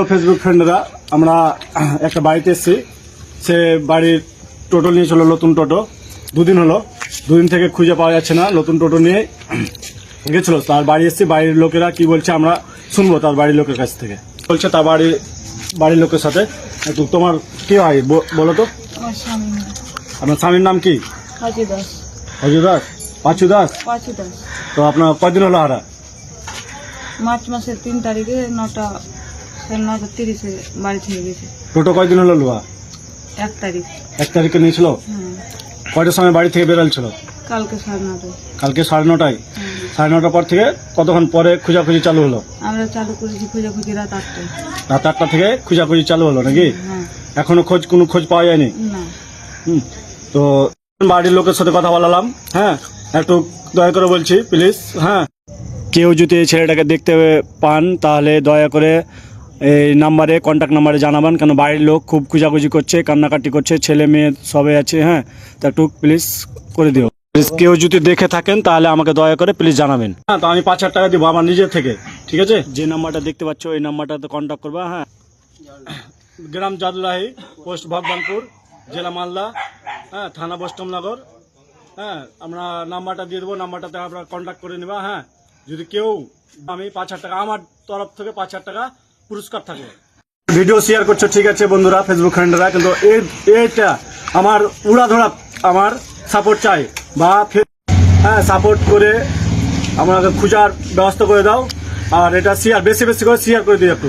Facebook ফ্রেন্ডরা আমরা একটা বাড়িতে এসেছি। সে বাড়ির টোটো নিয়েছিল, নতুন টোটো। দুদিন হলো, দুদিন থেকে খুঁজে পাওয়া যাচ্ছে না। নতুন টোটো নিয়ে গেছিল, তার বাড়ি এসেছি। বাড়ির লোকেরা কি বলছে আমরা শুনবো তার বাড়ির লোকের কাছ থেকে। বলছে তার বাড়ির লোকের সাথে। একটু তোমার কি হয় বলো তো। আমার স্বামী। আপনার স্বামীর নাম কি? পাঁচু দাস। অজু দাস? পাঁচু দাস? পাঁচু দাস। তো আপনার কয়দিন হলো হারা? মার্চ মাসের 3 তারিখে 9:30 বাড়ি থেকে গেছে। টোটো কয়দিন হলো লোয়া? 1 তারিখ। 1 তারিখে নিয়েছিল। কয়টার সময় বাড়ি থেকে বেরোচ্ছিল? কালকে 9:30। কালকে 9:30। 9:30 পর থেকে কতক্ষণ পরে খোঁজাখুঁজি চালু হলো? আমরা চালু করেছি খোঁজাখুঁজি রাত 8টায়। রাত 8টা থেকে খোঁজাখুঁজি চালু হলো নাকি? হ্যাঁ। এখনো কোনো খোঁজ পাওয়া যায়নি? না। তো বাড়ির লোকের সাথে কথা বলালাম। হ্যাঁ, একটু দয়া করে বলছি প্লিজ। হ্যাঁ, কেউ যদি এই ছেলেটাকে দেখতে পান তাহলে দয়া করে এই নাম্বারে, কন্ট্যাক্ট নাম্বারে জানাবেন। কেন বাড়ির লোক খুব খোঁজাখুঁজি করছে, কান্নাকাটি করছে, ছেলে মেয়ে সবাই আছে। হ্যাঁ, তা একটু প্লিজ করে দিও। কেউ যদি দেখে থাকেন তাহলে আমাকে দয়া করে প্লিজ জানাবেন। হ্যাঁ, তো আমি 5,000 টাকা দিব আমার নিজের থেকে, ঠিক আছে? যে নাম্বারটা দেখতে পাচ্ছ এই নাম্বারটাতে কন্ট্যাক্ট করবা। হ্যাঁ, গ্রাম জাদুলাহি, পোস্ট ভগবানপুর, জেলা মালদা, হ্যাঁ, থানা বৈষ্ণবনগর। হ্যাঁ, আমরা নাম্বারটা দিয়ে দেবো, নাম্বারটাতে আপনারা কন্ট্যাক্ট করে নেবা। হ্যাঁ, যদি কেউ, আমি 5,000 টাকা, আমার তরফ থেকে 5,000 টাকা পুরস্কার থাকবে। ভিডিও শেয়ার করছো ঠিক আছে বন্ধুরা, ফেসবুক ফ্রেন্ডরা, কিন্তু এইটা আমার উড়াধরা আমার সাপোর্ট চাই, বা হ্যাঁ সাপোর্ট করে আমাকে খোঁজার ব্যবস্থা করে দাও। আর এটা শেয়ার বেশি বেশি করে শেয়ার করে দিও একটু।